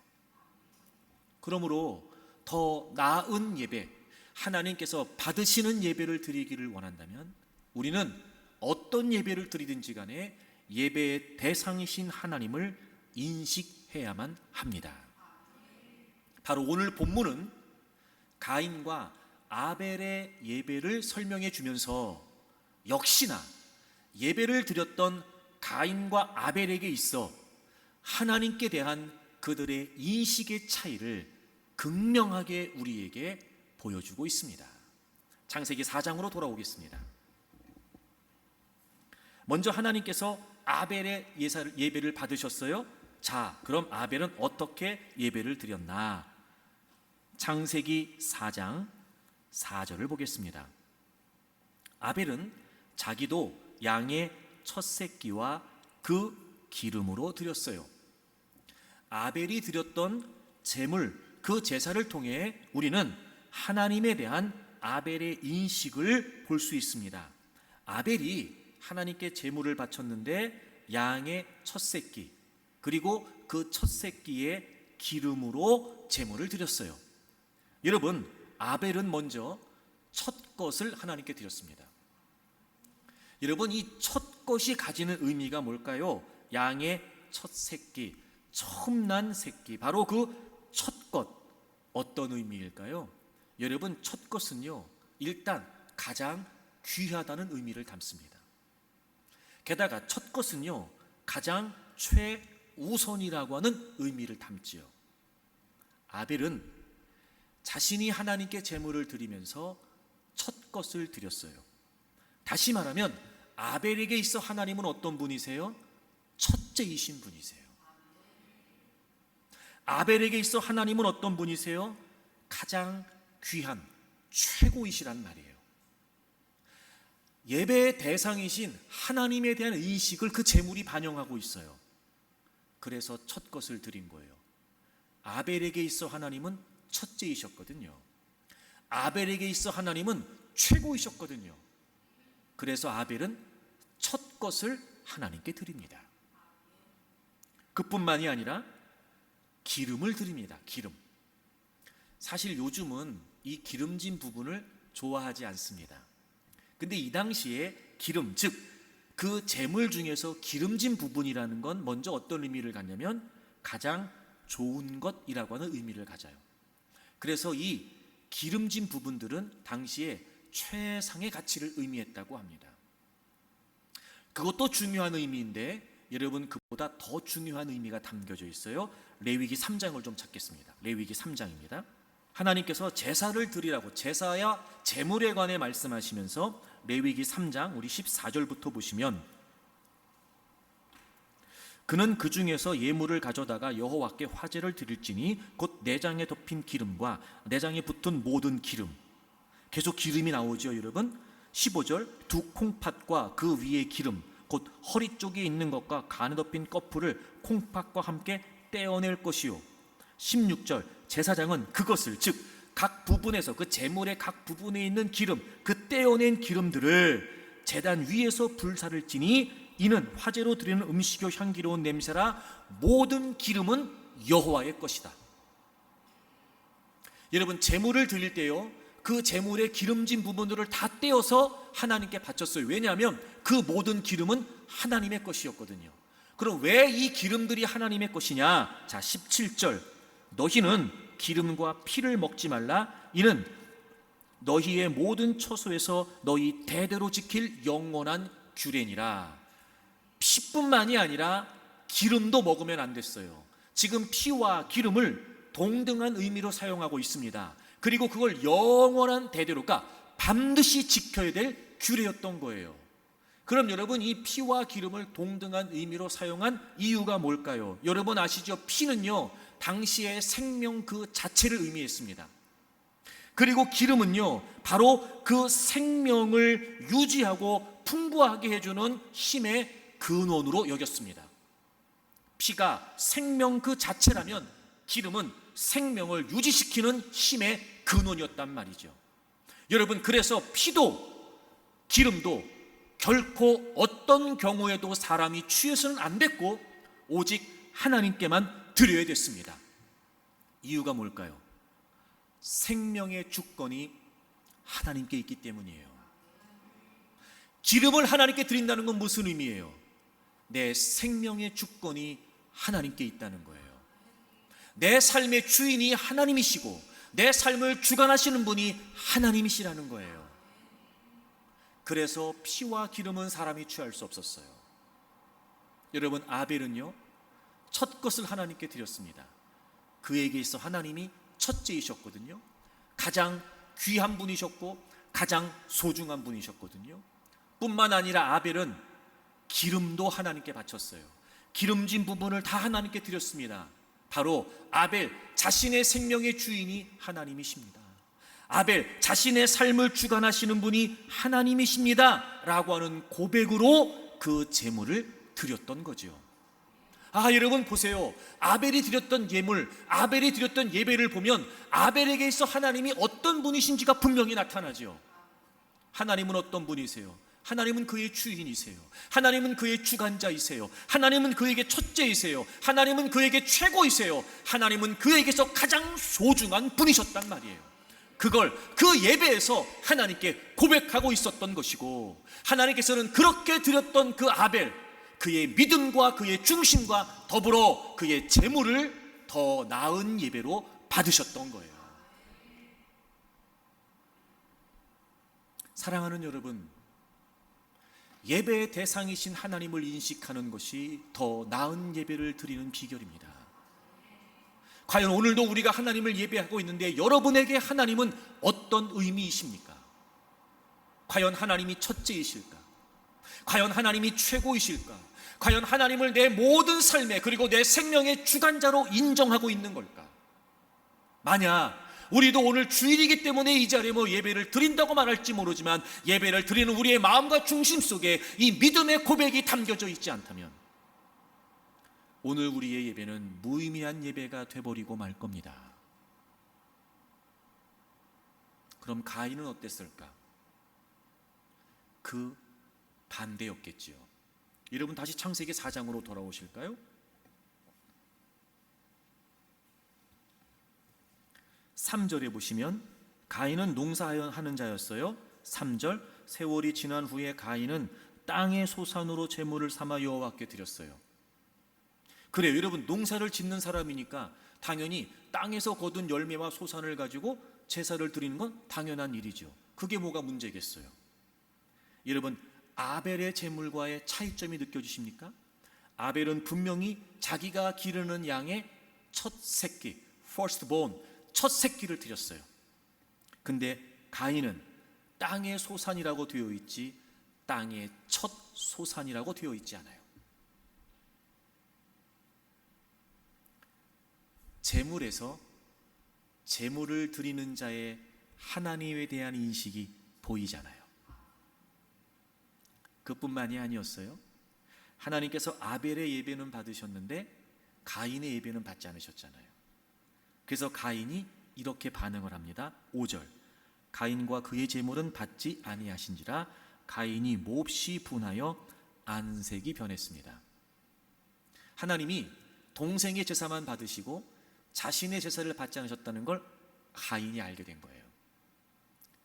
그러므로 더 나은 예배, 하나님께서 받으시는 예배를 드리기를 원한다면 우리는 어떤 예배를 드리든지 간에 예배의 대상이신 하나님을 인식해야만 합니다. 바로 오늘 본문은 가인과 아벨의 예배를 설명해 주면서 역시나 예배를 드렸던 가인과 아벨에게 있어 하나님께 대한 그들의 인식의 차이를 극명하게 우리에게 보여주고 있습니다. 창세기 4장으로 돌아오겠습니다. 먼저 하나님께서 아벨의 예배를 받으셨어요. 자, 그럼 아벨은 어떻게 예배를 드렸나? 창세기 4장 4절을 보겠습니다. 아벨은 자기도 양의 첫 새끼와 그 기름으로 드렸어요. 아벨이 드렸던 제물, 그 제사를 통해 우리는 하나님에 대한 아벨의 인식을 볼 수 있습니다. 아벨이 하나님께 제물을 바쳤는데 양의 첫 새끼, 그리고 그 첫 새끼의 기름으로 제물을 드렸어요. 여러분, 아벨은 먼저 첫 것을 하나님께 드렸습니다. 여러분, 이 첫 것이 가지는 의미가 뭘까요? 양의 첫 새끼, 처음 난 새끼, 바로 그 첫 것, 어떤 의미일까요? 여러분, 첫 것은요, 일단 가장 귀하다는 의미를 담습니다. 게다가 첫 것은요, 가장 최우선이라고 하는 의미를 담지요. 아벨은 자신이 하나님께 제물을 드리면서 첫 것을 드렸어요. 다시 말하면 아벨에게 있어 하나님은 어떤 분이세요? 첫째이신 분이세요. 아벨에게 있어 하나님은 어떤 분이세요? 가장 귀한 최고이시란 말이에요. 예배의 대상이신 하나님에 대한 인식을 그 제물이 반영하고 있어요. 그래서 첫 것을 드린 거예요. 아벨에게 있어 하나님은 첫째이셨거든요. 아벨에게 있어 하나님은 최고이셨거든요. 그래서 아벨은 첫 것을 하나님께 드립니다. 그뿐만이 아니라 기름을 드립니다. 기름. 사실 요즘은 이 기름진 부분을 좋아하지 않습니다. 근데 이 당시에 기름, 즉 그 제물 중에서 기름진 부분이라는 건 먼저 어떤 의미를 갖냐면 가장 좋은 것이라고 하는 의미를 가져요. 그래서 이 기름진 부분들은 당시에 최상의 가치를 의미했다고 합니다. 그것도 중요한 의미인데 여러분, 그보다 더 중요한 의미가 담겨져 있어요. 레위기 3장을 좀 찾겠습니다. 레위기 3장입니다. 하나님께서 제사를 드리라고, 제사야 제물에 관해 말씀하시면서 레위기 3장 우리 14절부터 보시면, 그는 그 중에서 예물을 가져다가 여호와께 화제를 드릴지니 곧 내장에 덮인 기름과 내장에 붙은 모든 기름. 계속 기름이 나오죠, 여러분. 15절, 두 콩팥과 그 위에 기름, 곧 허리 쪽에 있는 것과 간에 덮인 꺼풀을 콩팥과 함께 떼어낼 것이요. 16절, 제사장은 그것을, 즉 각 부분에서, 그 제물의 각 부분에 있는 기름, 그 떼어낸 기름들을 제단 위에서 불사를 지니 이는 화제로 드리는 음식요 향기로운 냄새라. 모든 기름은 여호와의 것이다. 여러분, 제물을 드릴 때요, 그 제물의 기름진 부분들을 다 떼어서 하나님께 바쳤어요. 왜냐하면 그 모든 기름은 하나님의 것이었거든요. 그럼 왜 이 기름들이 하나님의 것이냐? 자, 17절, 너희는 기름과 피를 먹지 말라. 이는 너희의 모든 처소에서 너희 대대로 지킬 영원한 규례니라. 피뿐만이 아니라 기름도 먹으면 안 됐어요. 지금 피와 기름을 동등한 의미로 사용하고 있습니다. 그리고 그걸 영원한 대대로, 그러니까 반드시 지켜야 될 규례였던 거예요. 그럼 여러분, 이 피와 기름을 동등한 의미로 사용한 이유가 뭘까요? 여러분 아시죠? 피는요, 당시의 생명 그 자체를 의미했습니다. 그리고 기름은요, 바로 그 생명을 유지하고 풍부하게 해주는 힘의 근원으로 여겼습니다. 피가 생명 그 자체라면 기름은 생명을 유지시키는 힘의 근원이었단 말이죠. 여러분, 그래서 피도 기름도 결코 어떤 경우에도 사람이 취해서는 안 됐고 오직 하나님께만 드려야 됐습니다. 이유가 뭘까요? 생명의 주권이 하나님께 있기 때문이에요. 기름을 하나님께 드린다는 건 무슨 의미예요? 내 생명의 주권이 하나님께 있다는 거예요. 내 삶의 주인이 하나님이시고 내 삶을 주관하시는 분이 하나님이시라는 거예요. 그래서 피와 기름은 사람이 취할 수 없었어요. 여러분, 아벨은요, 첫 것을 하나님께 드렸습니다. 그에게 있어 하나님이 첫째이셨거든요. 가장 귀한 분이셨고 가장 소중한 분이셨거든요. 뿐만 아니라 아벨은 기름도 하나님께 바쳤어요. 기름진 부분을 다 하나님께 드렸습니다. 바로 아벨 자신의 생명의 주인이 하나님이십니다. 아벨 자신의 삶을 주관하시는 분이 하나님이십니다 라고 하는 고백으로 그 제물을 드렸던 거죠. 여러분 보세요. 아벨이 드렸던 예물, 아벨이 드렸던 예배를 보면 아벨에게 있어 하나님이 어떤 분이신지가 분명히 나타나죠. 하나님은 어떤 분이세요? 하나님은 그의 주인이세요. 하나님은 그의 주관자이세요. 하나님은 그에게 첫째이세요. 하나님은 그에게 최고이세요. 하나님은 그에게서 가장 소중한 분이셨단 말이에요. 그걸 그 예배에서 하나님께 고백하고 있었던 것이고, 하나님께서는 그렇게 드렸던 그 아벨, 그의 믿음과 그의 중심과 더불어 그의 제물을 더 나은 예배로 받으셨던 거예요. 사랑하는 여러분, 예배의 대상이신 하나님을 인식하는 것이 더 나은 예배를 드리는 비결입니다. 과연 오늘도 우리가 하나님을 예배하고 있는데 여러분에게 하나님은 어떤 의미이십니까? 과연 하나님이 첫째이실까? 과연 하나님이 최고이실까? 과연 하나님을 내 모든 삶에, 그리고 내 생명의 주관자로 인정하고 있는 걸까? 만약 우리도 오늘 주일이기 때문에 이 자리에 예배를 드린다고 말할지 모르지만, 예배를 드리는 우리의 마음과 중심 속에 이 믿음의 고백이 담겨져 있지 않다면 오늘 우리의 예배는 무의미한 예배가 돼버리고 말 겁니다. 그럼 가인은 어땠을까? 그 반대였겠지요. 여러분 다시 창세기 4장으로 돌아오실까요? 3절에 보시면 가인은 농사하는 자였어요. 3절, 세월이 지난 후에 가인은 땅의 소산으로 제물을 삼아 여호와께 드렸어요. 그래요. 여러분, 농사를 짓는 사람이니까 당연히 땅에서 거둔 열매와 소산을 가지고 제사를 드리는 건 당연한 일이죠. 그게 뭐가 문제겠어요? 여러분, 아벨의 제물과의 차이점이 느껴지십니까? 아벨은 분명히 자기가 기르는 양의 첫 새끼, firstborn, 첫 새끼를 드렸어요. 근데 가인은 땅의 소산이라고 되어 있지 땅의 첫 소산이라고 되어 있지 않아요. 제물에서 제물을 드리는 자의 하나님에 대한 인식이 보이잖아요. 그뿐만이 아니었어요. 하나님께서 아벨의 예배는 받으셨는데 가인의 예배는 받지 않으셨잖아요. 그래서 가인이 이렇게 반응을 합니다. 5절, 가인과 그의 제물은 받지 아니하신지라 가인이 몹시 분하여 안색이 변했습니다. 하나님이 동생의 제사만 받으시고 자신의 제사를 받지 않으셨다는 걸 가인이 알게 된 거예요.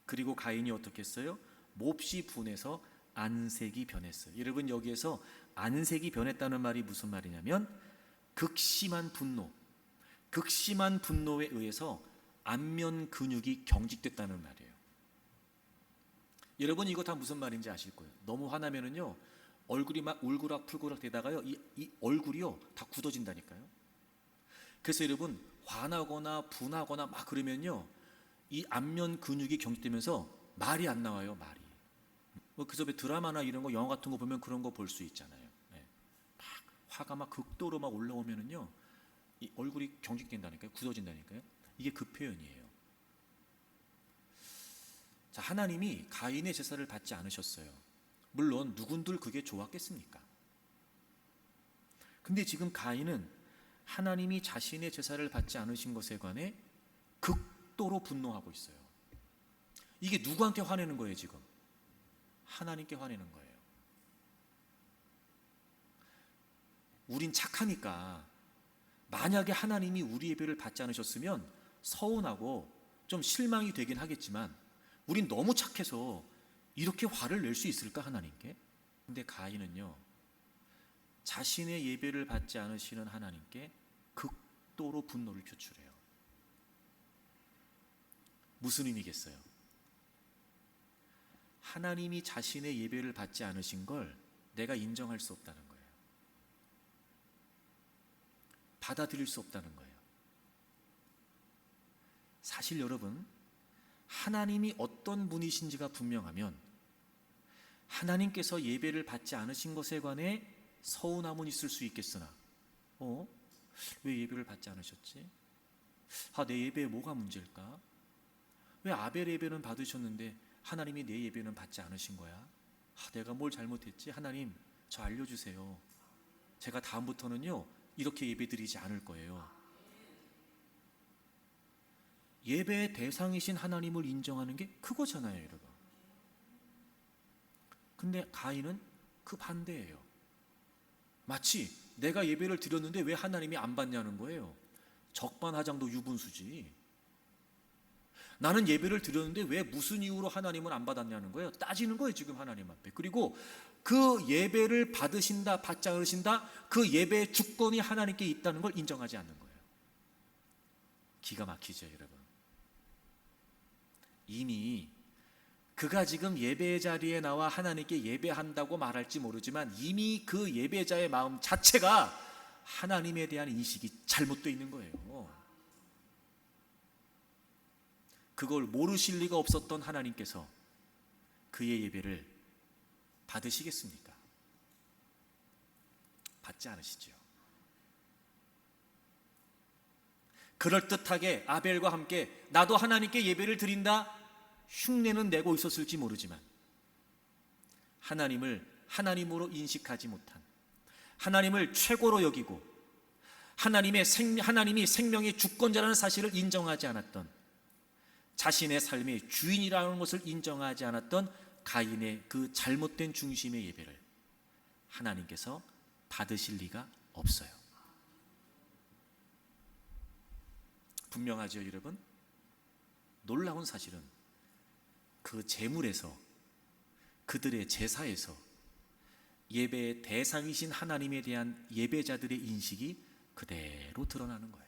그리고 가인이 어떻게 했어요? 몹시 분해서 안색이 변했어요. 여러분, 여기에서 안색이 변했다는 말이 무슨 말이냐면 극심한 분노, 극심한 분노에 의해서 안면 근육이 경직됐다는 말이에요. 여러분, 이거 다 무슨 말인지 아실 거예요. 너무 화나면은요 얼굴이 막 울그락불그락 되다가요 이 얼굴이요 다 굳어진다니까요. 그래서 여러분, 화나거나 분하거나 막 그러면요 이 안면 근육이 경직되면서 말이 안 나와요. 말이. 그래서 드라마나 이런 거, 영화 같은 거 보면 그런 거 볼 수 있잖아요. 막 화가 막 극도로 막 올라오면은요 이 얼굴이 경직된다니까요. 굳어진다니까요. 이게 그 표현이에요. 자, 하나님이 가인의 제사를 받지 않으셨어요. 물론 누군들 그게 좋았겠습니까? 근데 지금 가인은 하나님이 자신의 제사를 받지 않으신 것에 관해 극도로 분노하고 있어요. 이게 누구한테 화내는 거예요? 지금 하나님께 화내는 거예요. 우린 착하니까 만약에 하나님이 우리 예배를 받지 않으셨으면 서운하고 좀 실망이 되긴 하겠지만 우린 너무 착해서 이렇게 화를 낼 수 있을까 하나님께? 근데 가인은요 자신의 예배를 받지 않으시는 하나님께 극도로 분노를 표출해요. 무슨 의미겠어요? 하나님이 자신의 예배를 받지 않으신 걸 내가 인정할 수 없다는 거예요. 받아들일 수 없다는 거예요. 사실 여러분, 하나님이 어떤 분이신지가 분명하면 하나님께서 예배를 받지 않으신 것에 관해 서운함은 있을 수 있겠으나 왜 예배를 받지 않으셨지? 내 예배에 뭐가 문제일까? 왜 아벨 예배는 받으셨는데 하나님이 내 예배는 받지 않으신 거야? 내가 뭘 잘못했지? 하나님, 저 알려주세요. 제가 다음부터는요 이렇게 예배 드리지 않을 거예요. 예배의 대상이신 하나님을 인정하는 게 그거잖아요, 여러분. 근데 가인은 그 반대예요. 마치 내가 예배를 드렸는데 왜 하나님이 안 받냐는 거예요. 적반하장도 유분수지. 나는 예배를 드렸는데 왜 무슨 이유로 하나님은 안 받았냐는 거예요. 따지는 거예요, 지금 하나님 앞에. 그리고 그 예배를 받으신다, 받지 않으신다, 그 예배의 주권이 하나님께 있다는 걸 인정하지 않는 거예요. 기가 막히죠, 여러분. 이미 그가 지금 예배 자리에 나와 하나님께 예배한다고 말할지 모르지만 이미 그 예배자의 마음 자체가 하나님에 대한 인식이 잘못되어 있는 거예요. 그걸 모르실 리가 없었던 하나님께서 그의 예배를 받으시겠습니까? 받지 않으시죠. 그럴듯하게 아벨과 함께 나도 하나님께 예배를 드린다 흉내는 내고 있었을지 모르지만 하나님을 하나님으로 인식하지 못한, 하나님을 최고로 여기고 하나님이 생명의 주권자라는 사실을 인정하지 않았던, 자신의 삶의 주인이라는 것을 인정하지 않았던 가인의 그 잘못된 중심의 예배를 하나님께서 받으실 리가 없어요. 분명하죠, 여러분? 놀라운 사실은 그 제물에서, 그들의 제사에서 예배의 대상이신 하나님에 대한 예배자들의 인식이 그대로 드러나는 거예요.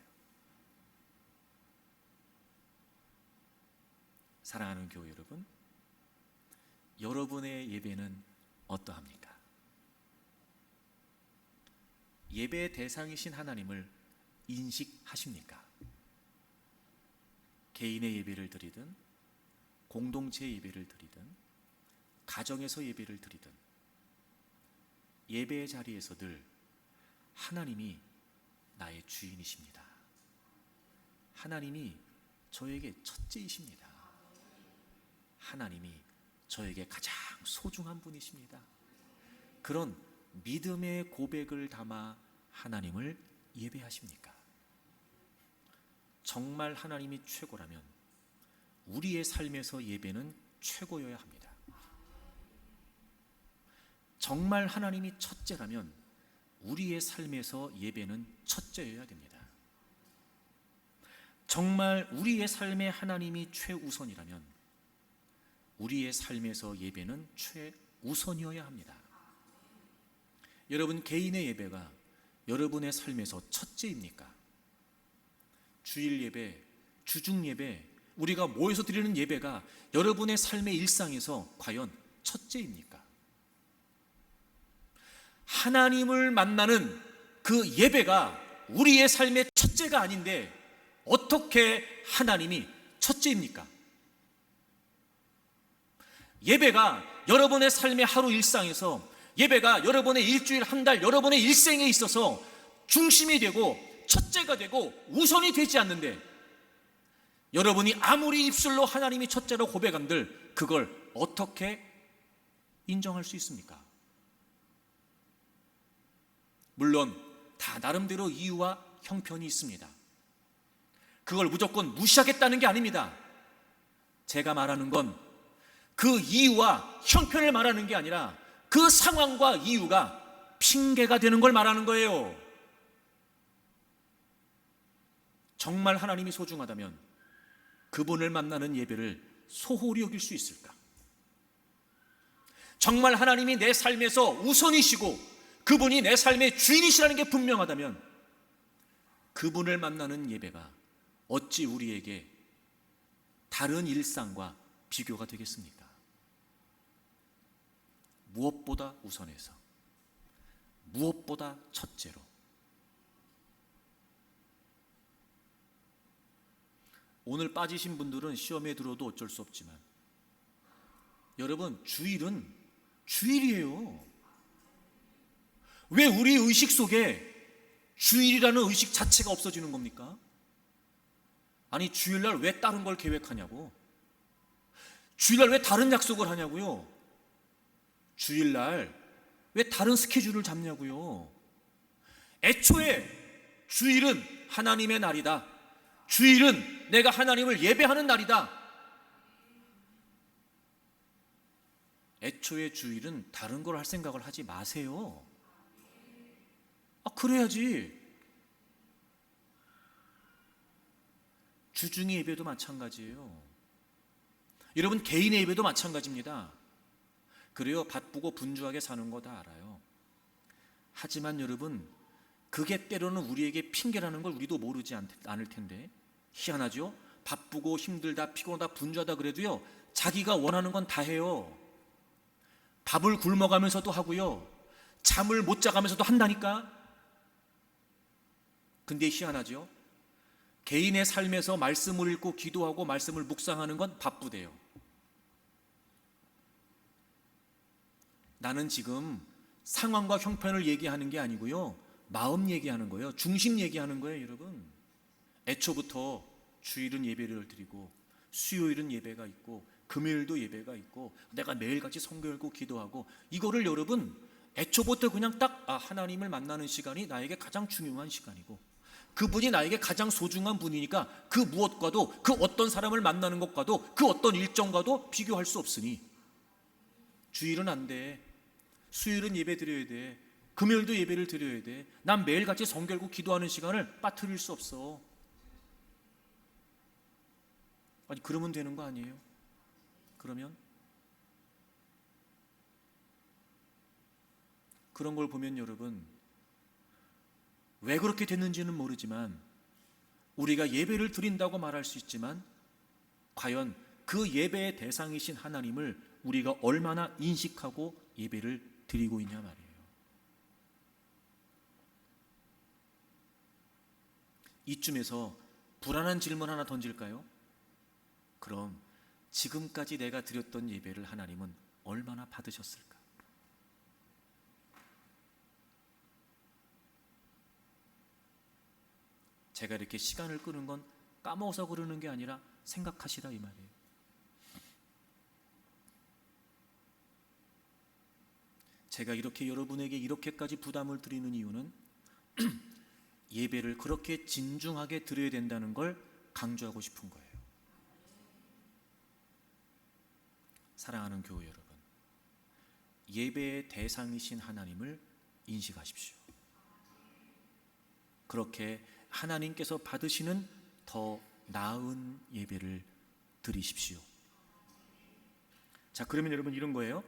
사랑하는 교회 여러분, 여러분의 예배는 어떠합니까? 예배의 대상이신 하나님을 인식하십니까? 개인의 예배를 드리든 공동체 예배를 드리든 가정에서 예배를 드리든 예배의 자리에서 늘 하나님이 나의 주인이십니다. 하나님이 저에게 첫째이십니다. 하나님이 저에게 가장 소중한 분이십니다. 그런 믿음의 고백을 담아 하나님을 예배하십니까? 정말 하나님이 최고라면 우리의 삶에서 예배는 최고여야 합니다. 정말 하나님이 첫째라면 우리의 삶에서 예배는 첫째여야 됩니다. 정말 우리의 삶에 하나님이 최우선이라면 우리의 삶에서 예배는 최우선이어야 합니다. 여러분, 개인의 예배가 여러분의 삶에서 첫째입니까? 주일 예배, 주중 예배, 우리가 모여서 드리는 예배가 여러분의 삶의 일상에서 과연 첫째입니까? 하나님을 만나는 그 예배가 우리의 삶의 첫째가 아닌데 어떻게 하나님이 첫째입니까? 예배가 여러분의 삶의 하루 일상에서, 예배가 여러분의 일주일, 한 달, 여러분의 일생에 있어서 중심이 되고 첫째가 되고 우선이 되지 않는데 여러분이 아무리 입술로 하나님이 첫째로 고백한들 그걸 어떻게 인정할 수 있습니까? 물론 다 나름대로 이유와 형편이 있습니다. 그걸 무조건 무시하겠다는 게 아닙니다. 제가 말하는 건 그 이유와 형편을 말하는 게 아니라 그 상황과 이유가 핑계가 되는 걸 말하는 거예요. 정말 하나님이 소중하다면 그분을 만나는 예배를 소홀히 여길 수 있을까? 정말 하나님이 내 삶에서 우선이시고 그분이 내 삶의 주인이시라는 게 분명하다면 그분을 만나는 예배가 어찌 우리에게 다른 일상과 비교가 되겠습니까? 무엇보다 우선해서, 무엇보다 첫째로. 오늘 빠지신 분들은 시험에 들어도 어쩔 수 없지만, 여러분, 주일은 주일이에요. 왜 우리 의식 속에 주일이라는 의식 자체가 없어지는 겁니까? 아니, 주일날 왜 다른 걸 계획하냐고. 주일날 왜 다른 약속을 하냐고요. 주일날 왜 다른 스케줄을 잡냐고요. 애초에 주일은 하나님의 날이다. 주일은 내가 하나님을 예배하는 날이다. 애초에 주일은 다른 걸 할 생각을 하지 마세요. 그래야지. 주중의 예배도 마찬가지예요. 여러분, 개인의 예배도 마찬가지입니다. 그래요, 바쁘고 분주하게 사는 거 다 알아요. 하지만 여러분, 그게 때로는 우리에게 핑계라는 걸 우리도 모르지 않을 텐데, 희한하죠? 바쁘고 힘들다, 피곤하다, 분주하다 그래도요, 자기가 원하는 건 다 해요. 밥을 굶어가면서도 하고요, 잠을 못 자가면서도 한다니까. 근데 희한하죠? 개인의 삶에서 말씀을 읽고 기도하고 말씀을 묵상하는 건 바쁘대요. 나는 지금 상황과 형편을 얘기하는 게 아니고요, 마음 얘기하는 거예요. 중심 얘기하는 거예요, 여러분. 애초부터 주일은 예배를 드리고, 수요일은 예배가 있고, 금요일도 예배가 있고, 내가 매일같이 성경 읽고 기도하고, 이거를 여러분 애초부터 그냥 딱 하나님을 만나는 시간이 나에게 가장 중요한 시간이고, 그분이 나에게 가장 소중한 분이니까 그 무엇과도, 그 어떤 사람을 만나는 것과도, 그 어떤 일정과도 비교할 수 없으니 주일은 안 돼. 수요일은 예배 드려야 돼. 금요일도 예배를 드려야 돼. 난 매일같이 성경 읽고 기도하는 시간을 빠뜨릴 수 없어. 아니, 그러면 되는 거 아니에요? 그러면 그런 걸 보면 여러분, 왜 그렇게 됐는지는 모르지만 우리가 예배를 드린다고 말할 수 있지만, 과연 그 예배의 대상이신 하나님을 우리가 얼마나 인식하고 예배를 드리고 있냐 말이에요. 이쯤에서 불안한 질문 하나 던질까요? 그럼 지금까지 내가 드렸던 예배를 하나님은 얼마나 받으셨을까? 제가 이렇게 시간을 끄는 건 까먹어서 그러는 게 아니라 생각하시라 이 말이에요. 제가 이렇게 여러분에게 이렇게까지 부담을 드리는 이유는 예배를 그렇게 진중하게 드려야 된다는 걸 강조하고 싶은 거예요. 사랑하는 교회 여러분, 예배의 대상이신 하나님을 인식하십시오. 그렇게 하나님께서 받으시는 더 나은 예배를 드리십시오. 자, 그러면 여러분 이런 거예요.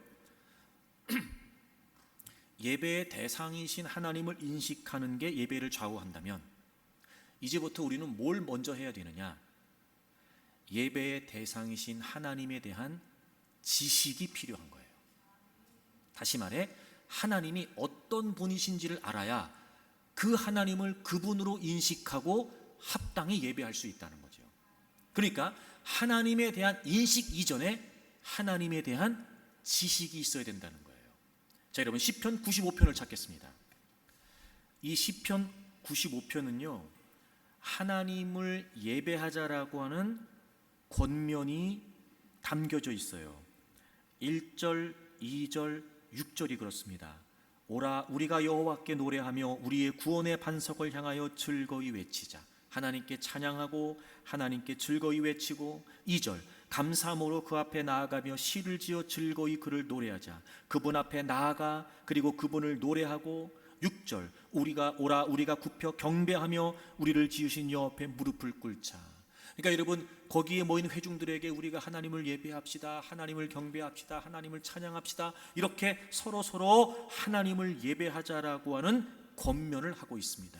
예배의 대상이신 하나님을 인식하는 게 예배를 좌우한다면, 이제부터 우리는 뭘 먼저 해야 되느냐? 예배의 대상이신 하나님에 대한 지식이 필요한 거예요. 다시 말해, 하나님이 어떤 분이신지를 알아야 그 하나님을 그분으로 인식하고 합당히 예배할 수 있다는 거죠. 그러니까 하나님에 대한 인식 이전에 하나님에 대한 지식이 있어야 된다는 거예요. 자, 여러분 시편 95편을 찾겠습니다. 이 시편 95편은요, 하나님을 예배하자라고 하는 권면이 담겨져 있어요. 1절, 2절, 6절이 그렇습니다. 오라, 우리가 여호와께 노래하며 우리의 구원의 반석을 향하여 즐거이 외치자. 하나님께 찬양하고 하나님께 즐거이 외치고. 2절, 감사함으로 그 앞에 나아가며 시를 지어 즐거이 그를 노래하자. 그분 앞에 나아가 그리고 그분을 노래하고. 6절, 우리가 굽혀 경배하며 우리를 지으신 여호와 앞에 무릎을 꿇자. 그러니까 여러분, 거기에 모인 회중들에게 우리가 하나님을 예배합시다, 하나님을 경배합시다, 하나님을 찬양합시다, 이렇게 서로 하나님을 예배하자라고 하는 권면을 하고 있습니다.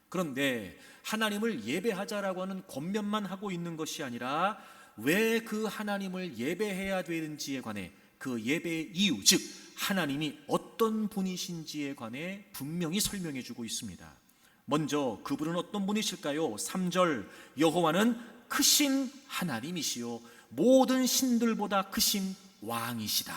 그런데 하나님을 예배하자라고 하는 권면만 하고 있는 것이 아니라 왜 그 하나님을 예배해야 되는지에 관해 그 예배의 이유, 즉 하나님이 어떤 분이신지에 관해 분명히 설명해 주고 있습니다. 먼저 그분은 어떤 분이실까요? 3절, 여호와는 크신 하나님이시요 모든 신들보다 크신 왕이시다.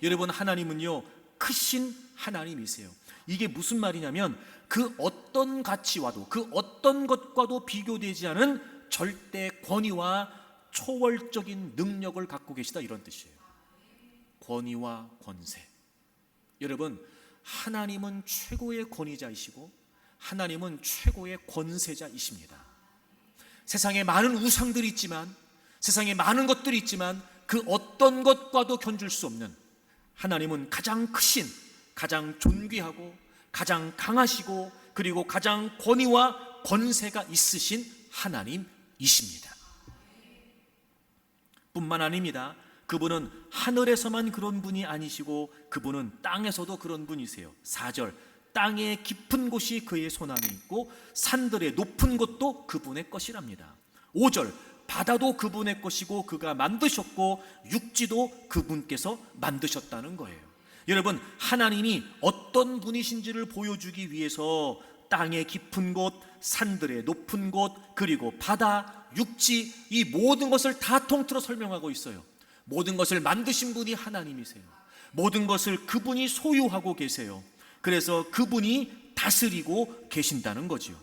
여러분, 하나님은요 크신 하나님이세요. 이게 무슨 말이냐면 그 어떤 가치와도 그 어떤 것과도 비교되지 않은 절대 권위와 초월적인 능력을 갖고 계시다, 이런 뜻이에요. 권위와 권세. 여러분, 하나님은 최고의 권위자이시고 하나님은 최고의 권세자이십니다. 세상에 많은 우상들이 있지만, 세상에 많은 것들이 있지만 그 어떤 것과도 견줄 수 없는 하나님은 가장 크신, 가장 존귀하고 가장 강하시고 그리고 가장 권위와 권세가 있으신 하나님이십니다. 뿐만 아닙니다. 그분은 하늘에서만 그런 분이 아니시고 그분은 땅에서도 그런 분이세요. 4절, 땅의 깊은 곳이 그의 손안에 있고 산들의 높은 곳도 그분의 것이랍니다. 5절, 바다도 그분의 것이고 그가 만드셨고 육지도 그분께서 만드셨다는 거예요. 여러분, 하나님이 어떤 분이신지를 보여주기 위해서 땅의 깊은 곳, 산들의 높은 곳, 그리고 바다, 육지, 이 모든 것을 다 통틀어 설명하고 있어요. 모든 것을 만드신 분이 하나님이세요. 모든 것을 그분이 소유하고 계세요. 그래서 그분이 다스리고 계신다는 거지요.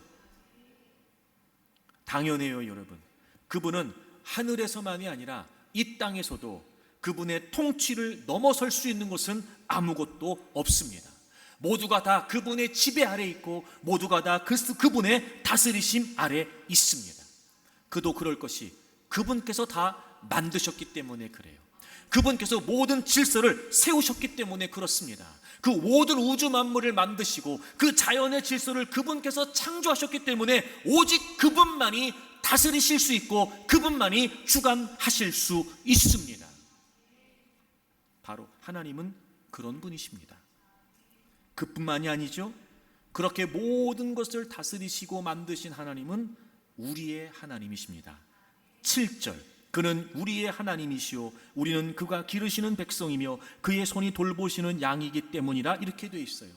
당연해요, 여러분. 그분은 하늘에서만이 아니라 이 땅에서도 그분의 통치를 넘어설 수 있는 것은 아무것도 없습니다. 모두가 다 그분의 지배 아래 있고 모두가 다 그분의 다스리심 아래 있습니다. 그도 그럴 것이 그분께서 다 만드셨기 때문에 그래요. 그분께서 모든 질서를 세우셨기 때문에 그렇습니다. 그 모든 우주 만물을 만드시고 그 자연의 질서를 그분께서 창조하셨기 때문에 오직 그분만이 다스리실 수 있고 그분만이 주관하실 수 있습니다. 바로 하나님은 그런 분이십니다. 그뿐만이 아니죠. 그렇게 모든 것을 다스리시고 만드신 하나님은 우리의 하나님이십니다. 7절, 그는 우리의 하나님이시오 우리는 그가 기르시는 백성이며 그의 손이 돌보시는 양이기 때문이라, 이렇게 되어 있어요.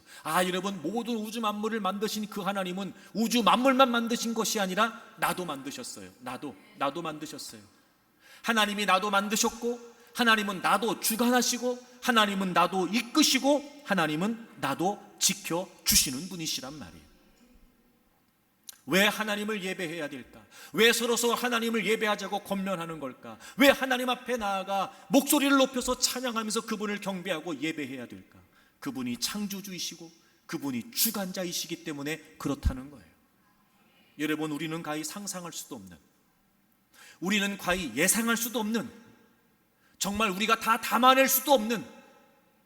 여러분, 모든 우주 만물을 만드신 그 하나님은 우주 만물만 만드신 것이 아니라 나도 만드셨어요. 나도 만드셨어요. 하나님이 나도 만드셨고 하나님은 나도 주관하시고 하나님은 나도 이끄시고 하나님은 나도 지켜주시는 분이시란 말이에요. 왜 하나님을 예배해야 될까? 왜 서로서 하나님을 예배하자고 권면하는 걸까? 왜 하나님 앞에 나아가 목소리를 높여서 찬양하면서 그분을 경배하고 예배해야 될까? 그분이 창조주이시고 그분이 주관자이시기 때문에 그렇다는 거예요. 여러분, 우리는 가히 상상할 수도 없는, 우리는 가히 예상할 수도 없는, 정말 우리가 다 담아낼 수도 없는,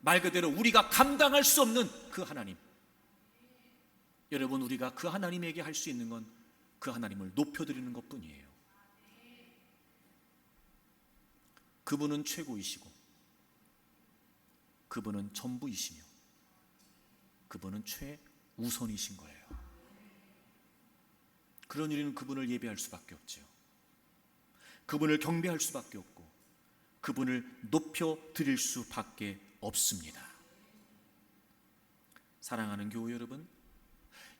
말 그대로 우리가 감당할 수 없는 그 하나님. 여러분, 우리가 그 하나님에게 할 수 있는 건 그 하나님을 높여드리는 것뿐이에요. 그분은 최고이시고 그분은 전부이시며 그분은 최우선이신 거예요. 그런 우리는 그분을 예배할 수밖에 없죠. 그분을 경배할 수밖에 없고 그분을 높여드릴 수밖에 없습니다. 사랑하는 교회 여러분,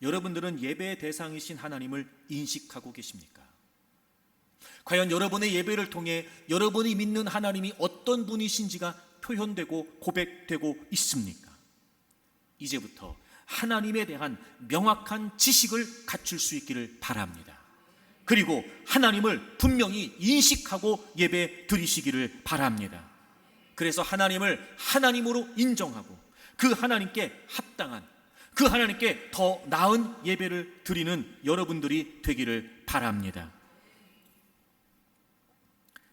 여러분들은 예배의 대상이신 하나님을 인식하고 계십니까? 과연 여러분의 예배를 통해 여러분이 믿는 하나님이 어떤 분이신지가 표현되고 고백되고 있습니까? 이제부터 하나님에 대한 명확한 지식을 갖출 수 있기를 바랍니다. 그리고 하나님을 분명히 인식하고 예배 드리시기를 바랍니다. 그래서 하나님을 하나님으로 인정하고 그 하나님께 합당한, 그 하나님께 더 나은 예배를 드리는 여러분들이 되기를 바랍니다.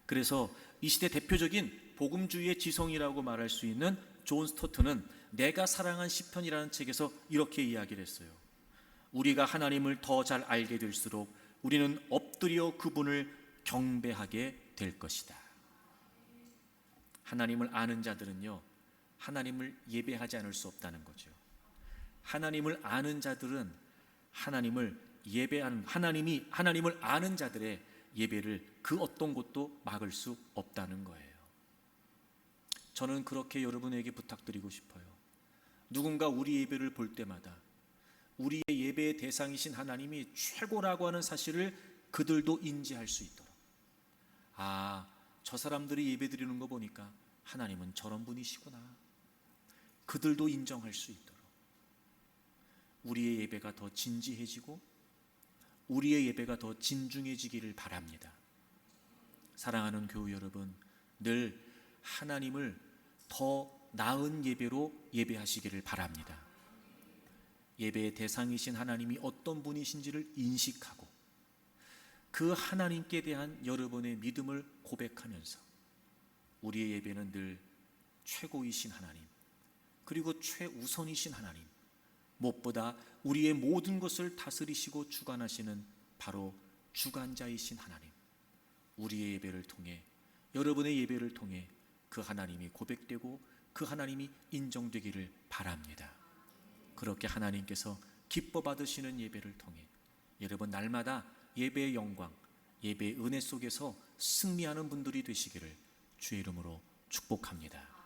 그래서 이 시대 대표적인 복음주의의 지성이라고 말할 수 있는 존 스토트는 내가 사랑한 시편이라는 책에서 이렇게 이야기를 했어요. 우리가 하나님을 더 잘 알게 될수록 우리는 엎드려 그분을 경배하게 될 것이다. 하나님을 아는 자들은요, 하나님을 예배하지 않을 수 없다는 거죠. 하나님을 아는 자들은 하나님을 예배하는, 하나님을 아는 자들의 예배를 그 어떤 곳도 막을 수 없다는 거예요. 저는 그렇게 여러분에게 부탁드리고 싶어요. 누군가 우리 예배를 볼 때마다 우리의 예배의 대상이신 하나님이 최고라고 하는 사실을 그들도 인지할 수 있도록, 아, 저 사람들이 예배 드리는 거 보니까 하나님은 저런 분이시구나, 그들도 인정할 수 있도록 우리의 예배가 더 진지해지고 우리의 예배가 더 진중해지기를 바랍니다. 사랑하는 교우 여러분, 늘 하나님을 더 나은 예배로 예배하시기를 바랍니다. 예배의 대상이신 하나님이 어떤 분이신지를 인식하고 그 하나님께 대한 여러분의 믿음을 고백하면서 우리의 예배는 늘 최고이신 하나님, 그리고 최우선이신 하나님, 무엇보다 우리의 모든 것을 다스리시고 주관하시는 바로 주관자이신 하나님, 우리의 예배를 통해, 여러분의 예배를 통해 그 하나님이 고백되고 그 하나님이 인정되기를 바랍니다. 그렇게 하나님께서 기뻐 받으시는 예배를 통해 여러분 날마다 예배의 영광, 예배의 은혜 속에서 승리하는 분들이 되시기를 주의 이름으로 축복합니다.